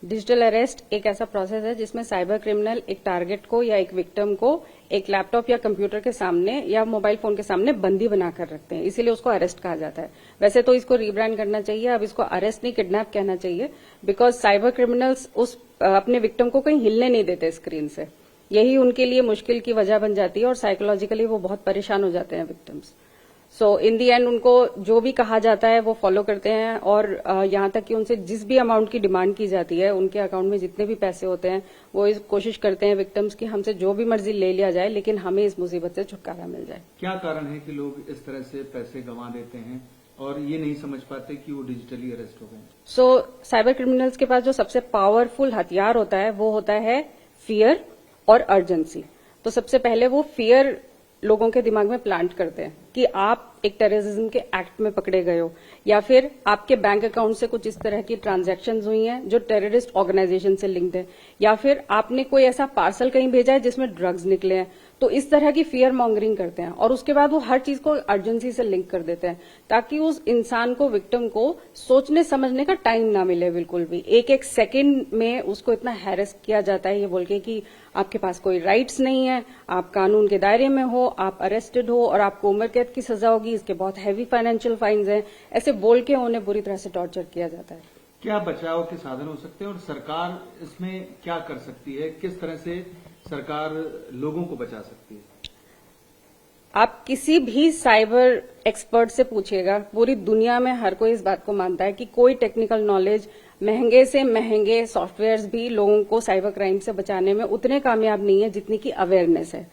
Digital arrest एक ऐसा process है जिसमें साइबर क्रिमिनल एक टारगेट को या एक विक्टिम को एक लैपटॉप या कंप्यूटर के सामने या मोबाइल फोन के सामने बंदी बनाकर रखते हैं, इसीलिए उसको अरेस्ट कहा जाता है। वैसे तो इसको रीब्रांड करना चाहिए, अब इसको अरेस्ट नहीं किडनैप कहना चाहिए, बिकॉज साइबर क्रिमिनल्स उस अपने विक्टिम को कहीं हिलने नहीं देते स्क्रीन से। यही उनके लिए मुश्किल की वजह बन जाती है और साइकोलॉजिकली वो बहुत परेशान हो जाते हैं victims. So in the and उनको जो भी कहा जाता है वो फॉलो करते हैं और यहाँ तक कि उनसे जिस भी अमाउंट की डिमांड की जाती है, उनके अकाउंट में जितने भी पैसे होते हैं, वो इस कोशिश करते हैं विक्टिम्स की हमसे जो भी मर्जी ले लिया जाए लेकिन हमें इस मुसीबत से छुटकारा मिल जाए। क्या कारण है कि लोग इस तरह से पैसे गंवा देते हैं और ये नहीं समझ पाते कि वो डिजिटली अरेस्ट हो गए? सो साइबर क्रिमिनल्स के पास जो सबसे पावरफुल हथियार होता है वो होता है फियर और अर्जेंसी। तो सबसे पहले वो फियर लोगों के दिमाग में प्लांट करते हैं कि आप एक टेररिज्म के एक्ट में पकड़े गए हो, या फिर आपके बैंक अकाउंट से कुछ इस तरह की ट्रांजैक्शंस हुई हैं जो टेररिस्ट ऑर्गेनाइजेशन से लिंक्ड है, या फिर आपने कोई ऐसा पार्सल कहीं भेजा है जिसमें ड्रग्स निकले हैं। तो इस तरह की फियर मॉन्गरिंग करते हैं और उसके बाद वो हर चीज को अर्जेंसी से लिंक कर देते हैं ताकि उस इंसान को, विक्टिम को सोचने समझने का टाइम ना मिले बिल्कुल भी। एक एक सेकंड में उसको इतना हैरेस किया जाता है ये बोल के कि आपके पास कोई राइट्स नहीं है, आप कानून के दायरे में हो, आप अरेस्टेड हो और आपको उम्र कैद की सजा होगी, इसके बहुत हैवी फाइनेंशियल फाइन्स हैं, ऐसे बोल के उन्हें बुरी तरह से टॉर्चर किया जाता है। क्या बचाव के साधन हो सकते हैं और सरकार इसमें क्या कर सकती है? किस तरह से सरकार लोगों को बचा सकती है? आप किसी भी साइबर एक्सपर्ट से पूछिएगा, पूरी दुनिया में हर कोई इस बात को मानता है कि कोई टेक्निकल नॉलेज, महंगे से महंगे सॉफ्टवेयर्स भी लोगों को साइबर क्राइम से बचाने में उतने कामयाब नहीं है जितनी की अवेयरनेस है।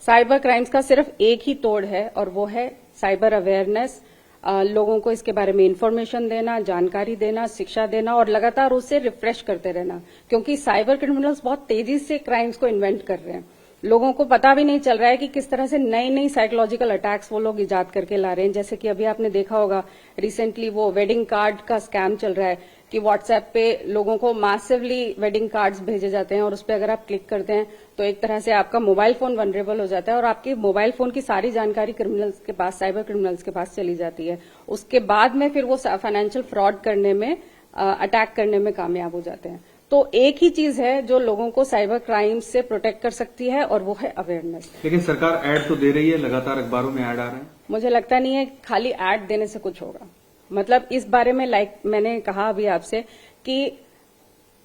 साइबर क्राइम्स का सिर्फ एक ही तोड़ है और वो है साइबर अवेयरनेस। लोगों को इसके बारे में इंफॉर्मेशन देना, जानकारी देना, शिक्षा देना और लगातार उससे रिफ्रेश करते रहना, क्योंकि साइबर क्रिमिनल्स बहुत तेजी से क्राइम्स को इन्वेंट कर रहे हैं। लोगों को पता भी नहीं चल रहा है कि किस तरह से नई नई साइकोलॉजिकल अटैक्स वो लोग इजाद करके ला रहे हैं। जैसे कि अभी आपने देखा होगा रिसेंटली वो वेडिंग कार्ड का स्कैम चल रहा है कि व्हाट्सएप पे लोगों को मैसिवली वेडिंग कार्ड्स भेजे जाते हैं और उस पर अगर आप क्लिक करते हैं तो एक तरह से आपका मोबाइल फोन वनरेबल हो जाता है और आपके मोबाइल फोन की सारी जानकारी क्रिमिनल्स के पास, साइबर क्रिमिनल्स के पास चली जाती है। उसके बाद में फिर वो फाइनेंशियल फ्रॉड करने में, अटैक करने में कामयाब हो जाते हैं। तो एक ही चीज है जो लोगों को साइबर क्राइम से प्रोटेक्ट कर सकती है और वो है अवेयरनेस। लेकिन सरकार ऐड तो दे रही है, लगातार अखबारों में ऐड आ रहे हैं। मुझे लगता नहीं है खाली ऐड देने से कुछ होगा। मतलब इस बारे में मैंने कहा अभी आपसे कि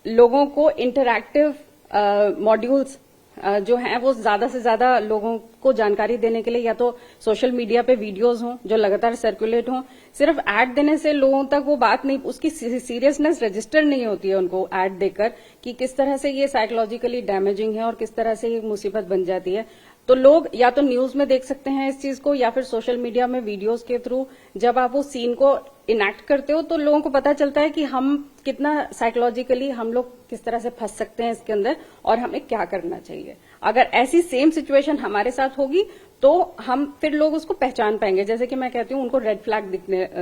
लोगों को इंटरैक्टिव मॉड्यूल्स जो हैं वो ज्यादा से ज्यादा लोगों को जानकारी देने के लिए या तो सोशल मीडिया पे वीडियोस हों जो लगातार सर्कुलेट हों। सिर्फ ऐड देने से लोगों तक वो बात नहीं, उसकी सीरियसनेस रजिस्टर नहीं होती है उनको ऐड देकर कि किस तरह से ये साइकोलॉजिकली डैमेजिंग है और किस तरह से ये मुसीबत बन जाती है। तो लोग या तो न्यूज में देख सकते हैं इस चीज को या फिर सोशल मीडिया में वीडियोस के थ्रू जब आप वो सीन को इनैक्ट करते हो तो लोगों को पता चलता है कि हम कितना साइकोलॉजिकली हम लोग किस तरह से फंस सकते हैं इसके अंदर और हमें क्या करना चाहिए। अगर ऐसी सेम सिचुएशन हमारे साथ होगी तो हम फिर लोग उसको पहचान पाएंगे। जैसे कि मैं कहती हूँ उनको रेड फ्लैग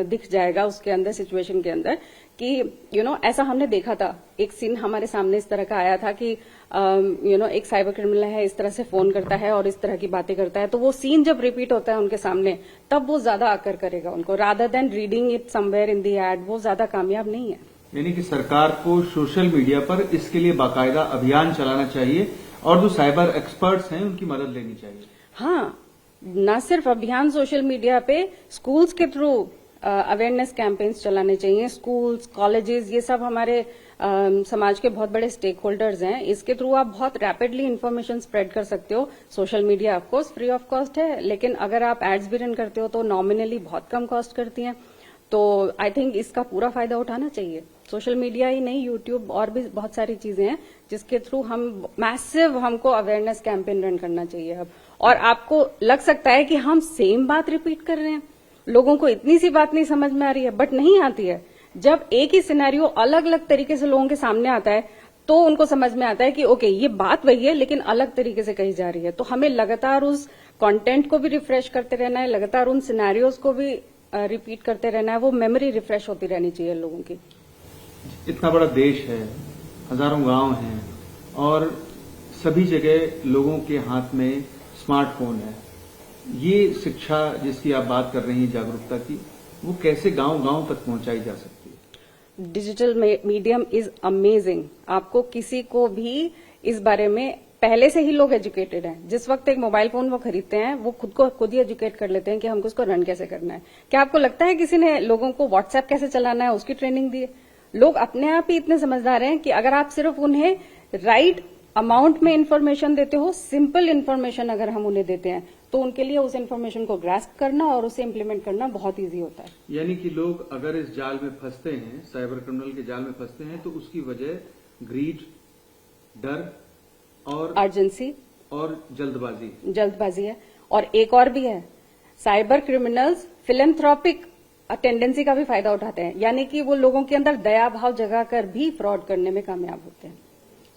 दिख जाएगा उसके अंदर, सिचुएशन के अंदर कि ऐसा हमने देखा था। एक सीन हमारे सामने इस तरह का आया था कि एक साइबर क्रिमिनल है, इस तरह से फोन करता है और इस तरह की बातें करता है। तो वो सीन जब रिपीट होता है उनके सामने तब वो ज्यादा आकर करेगा उनको, rather than reading it somewhere in the ad. वो ज्यादा कामयाब नहीं है। यानी कि सरकार को सोशल मीडिया पर इसके लिए बाकायदा अभियान चलाना चाहिए और जो साइबर एक्सपर्ट्स हैं उनकी मदद लेनी चाहिए। हाँ, न सिर्फ अभियान सोशल मीडिया पे, स्कूल्स के थ्रू अवेयरनेस कैंपेन्स चलाने चाहिए। स्कूल्स, कॉलेजेस, ये सब हमारे समाज के बहुत बड़े स्टेक होल्डर्स हैं। इसके थ्रू आप बहुत रैपिडली इन्फॉर्मेशन स्प्रेड कर सकते हो। Social media of course free of cost है, लेकिन अगर आप एड्स भी रन करते हो तो नॉमिनली बहुत कम कॉस्ट करती हैं। तो आई थिंक इसका पूरा फायदा उठाना चाहिए। सोशल मीडिया ही नहीं, यूट्यूब और भी बहुत सारी चीजें हैं जिसके थ्रू हमको अवेयरनेस कैंपेन रन करना चाहिए अब। और आपको लग सकता है कि हम सेम बात रिपीट कर रहे हैं, लोगों को इतनी सी बात नहीं समझ में आ रही है, बट नहीं आती है। जब एक ही सिनेरियो अलग अलग तरीके से लोगों के सामने आता है तो उनको समझ में आता है कि ओके ये बात वही है लेकिन अलग तरीके से कही जा रही है। तो हमें लगातार उस कंटेंट को भी रिफ्रेश करते रहना है, लगातार उन सिनेरियोज को भी रिपीट करते रहना है। वो मेमोरी रिफ्रेश होती रहनी चाहिए लोगों की। इतना बड़ा देश है, हजारों गांव हैं और सभी जगह लोगों के हाथ में स्मार्टफोन है। ये शिक्षा जिसकी आप बात कर रही हैं, जागरूकता की, वो कैसे गांव गांव तक पहुंचाई जा सकती है? Digital medium is amazing. आपको किसी को भी इस बारे में पहले से ही लोग एजुकेटेड हैं। जिस वक्त एक मोबाइल फोन वो खरीदते हैं वो खुद ही एजुकेट कर लेते हैं कि हमको उसको रन कैसे करना है। क्या आपको लगता है किसी ने लोगों को व्हाट्सएप कैसे चलाना है उसकी ट्रेनिंग दी है? लोग अपने आप ही इतने समझदार हैं कि अगर आप सिर्फ उन्हें राइट अमाउंट में इन्फॉर्मेशन देते हो, सिंपल इन्फॉर्मेशन अगर हम उन्हें देते हैं तो उनके लिए उस इन्फॉर्मेशन को ग्रास्प करना और उसे इम्प्लीमेंट करना बहुत ईजी होता है। यानी कि लोग अगर इस जाल में फंसते हैं, साइबर क्रिमिनल के जाल में फंसते हैं, तो उसकी वजह ग्रीड, डर और अर्जेंसी और जल्दबाजी है। और एक और भी है, साइबर क्रिमिनल्स फिलेंथ्रोपिक टेंडेंसी का भी फायदा उठाते हैं, यानी कि वो लोगों के अंदर दया भाव जगा कर भी फ्रॉड करने में कामयाब होते हैं।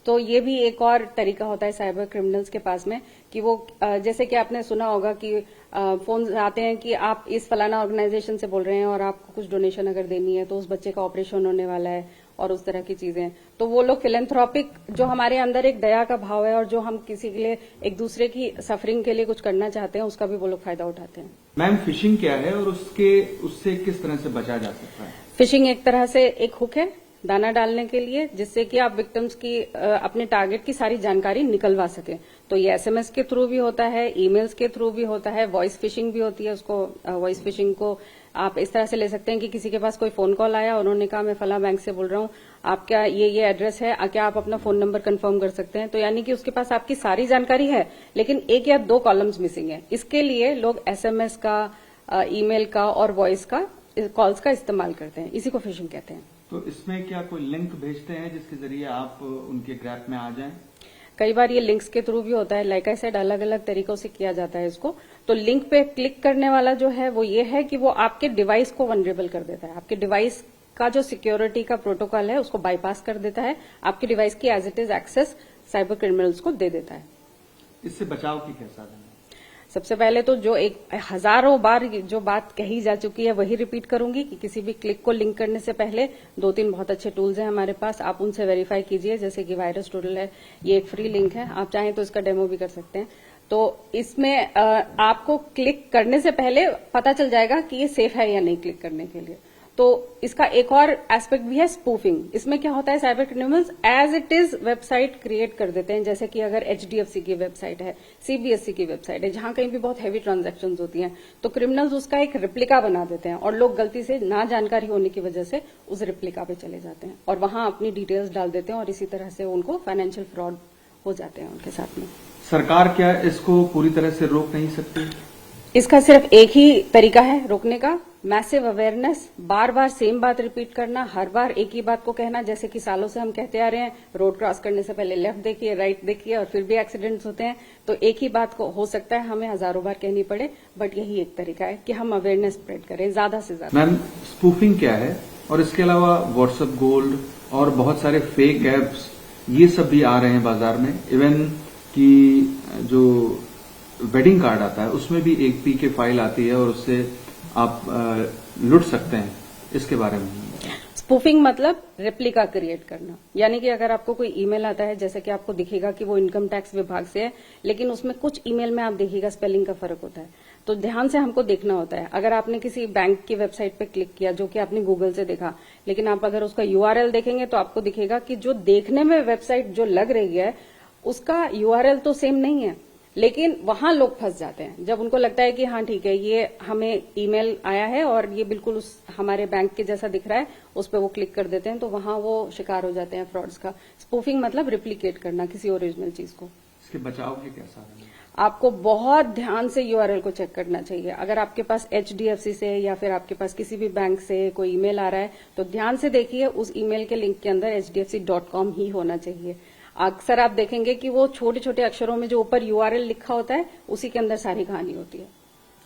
तो ये भी एक और तरीका होता है साइबर क्रिमिनल्स के पास में कि वो जैसे कि आपने सुना होगा कि फोन आते हैं कि आप इस फलाना ऑर्गेनाइजेशन से बोल रहे हैं और आपको कुछ डोनेशन अगर देनी है तो उस बच्चे का ऑपरेशन होने वाला है और उस तरह की चीजें। तो वो लोग फिलेंथ्रोपिक, जो हमारे अंदर एक दया का भाव है और जो हम किसी के लिए एक दूसरे की सफरिंग के लिए कुछ करना चाहते हैं, उसका भी वो लोग फायदा उठाते हैं। मैम, फिशिंग क्या है और उससे किस तरह से बचा जा सकता है? फिशिंग एक तरह से एक हुक है दाना डालने के लिए, जिससे कि आप विक्टिम्स की अपने टारगेट की सारी जानकारी निकलवा सके। तो ये एसएमएस के थ्रू भी होता है, ईमेल्स के थ्रू भी होता है, वॉइस फिशिंग भी होती है। उसको वॉइस फिशिंग को आप इस तरह से ले सकते हैं कि किसी के पास कोई फोन कॉल आया, उन्होंने कहा मैं फला बैंक से बोल रहा हूं, आपका ये एड्रेस है, क्या आप अपना फोन नंबर कंफर्म कर सकते हैं? तो यानी कि उसके पास आपकी सारी जानकारी है लेकिन 1 या 2 कॉलम्स मिसिंग है। इसके लिए लोग एसएमएस का, ईमेल का और वॉइस का, कॉल्स का इस्तेमाल करते हैं। इसी को फिशिंग कहते हैं। तो इसमें क्या कोई लिंक भेजते हैं जिसके जरिए आप उनके ग्रैप में आ जाएं? कई बार ये लिंक्स के थ्रू भी होता है। लाइक आई सेड, अलग अलग तरीकों से किया जाता है इसको। तो लिंक पे क्लिक करने वाला जो है वो ये है कि वो आपके डिवाइस को वनरेबल कर देता है। आपके डिवाइस का जो सिक्योरिटी का प्रोटोकॉल है उसको बाईपास कर देता है, आपके डिवाइस की as it is access cyber criminals को दे देता है। इससे बचाव की क्या साधन है? सबसे पहले तो जो एक हजारों बार जो बात कही जा चुकी है वही रिपीट करूंगी कि किसी भी क्लिक को लिंक करने से पहले 2-3 बहुत अच्छे टूल्स हैं हमारे पास, आप उनसे वेरीफाई कीजिए। जैसे कि वायरस टूल है, ये एक फ्री लिंक है, आप चाहें तो इसका डेमो भी कर सकते हैं। तो इसमें आपको क्लिक करने से पहले पता चल जाएगा कि ये सेफ है या नहीं क्लिक करने के लिए। तो इसका एक और एस्पेक्ट भी है स्पूफिंग। इसमें क्या होता है, cyber criminals as it is website create कर देते हैं। जैसे कि अगर एचडीएफसी की वेबसाइट है, सीबीएसई की वेबसाइट है, जहां कहीं भी बहुत हैवी ट्रांजैक्शंस होती हैं, तो क्रिमिनल्स उसका एक रिप्लिका बना देते हैं और लोग गलती से ना जानकारी होने की वजह से उस रिप्लिका पे चले जाते हैं और वहां अपनी डिटेल्स डाल देते हैं और इसी तरह से उनको फाइनेंशियल फ्रॉड हो जाते हैं उनके साथ में। सरकार क्या इसको पूरी तरह से रोक नहीं सकती? इसका सिर्फ एक ही तरीका है रोकने का, मैसिव अवेयरनेस। बार बार सेम बात रिपीट करना, हर बार एक ही बात को कहना। जैसे कि सालों से हम कहते आ रहे हैं, रोड क्रॉस करने से पहले लेफ्ट देखिए, राइट देखिए, और फिर भी एक्सीडेंट्स होते हैं। तो एक ही बात को हो सकता है हमें हजारों बार कहनी पड़े, बट यही एक तरीका है कि हम अवेयरनेस स्प्रेड करें ज्यादा से ज्यादा। मैम, स्पूफिंग क्या है और इसके अलावा व्हाट्सएप गोल्ड और बहुत सारे फेक एप्स, ये सब भी आ रहे हैं बाजार में। इवन की जो वेडिंग कार्ड आता है उसमें भी एक पीके फाइल आती है और उससे आप लुट सकते हैं। इसके बारे में स्पूफिंग मतलब रेप्लिका क्रिएट करना। यानी कि अगर आपको कोई ईमेल आता है, जैसे कि आपको दिखेगा कि वो इनकम टैक्स विभाग से है, लेकिन उसमें कुछ ईमेल में आप देखिएगा स्पेलिंग का फर्क होता है, तो ध्यान से हमको देखना होता है। अगर आपने किसी बैंक की वेबसाइट पे क्लिक किया जो कि आपने गूगल से देखा, लेकिन आप अगर उसका यूआरएल देखेंगे तो आपको दिखेगा कि जो देखने में वेबसाइट जो लग रही है उसका यूआरएल तो सेम नहीं है, लेकिन वहां लोग फंस जाते हैं। जब उनको लगता है कि हाँ ठीक है, ये हमें ईमेल आया है और ये बिल्कुल उस हमारे बैंक के जैसा दिख रहा है, उस पर वो क्लिक कर देते हैं, तो वहां वो शिकार हो जाते हैं फ्रॉड्स का। स्पूफिंग मतलब रिप्लिकेट करना किसी ओरिजिनल चीज को। इसके बचाव के क्या साधन है? आपको बहुत ध्यान से यूआरएल को चेक करना चाहिए। अगर आपके पास एचडीएफसी से या फिर आपके पास किसी भी बैंक से कोई ईमेल आ रहा है तो ध्यान से देखिए, उस ईमेल के लिंक के अंदर hdfc.com ही होना चाहिए। अक्सर आप देखेंगे कि वो छोटे छोटे अक्षरों में जो ऊपर यूआरएल लिखा होता है उसी के अंदर सारी कहानी होती है।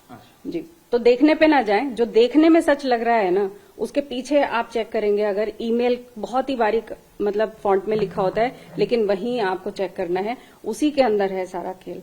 अच्छा। जी, तो देखने पे ना जाएं, जो देखने में सच लग रहा है ना उसके पीछे आप चेक करेंगे। अगर ईमेल बहुत ही बारीक मतलब फॉन्ट में लिखा होता है, लेकिन वहीं आपको चेक करना है, उसी के अंदर है सारा खेल।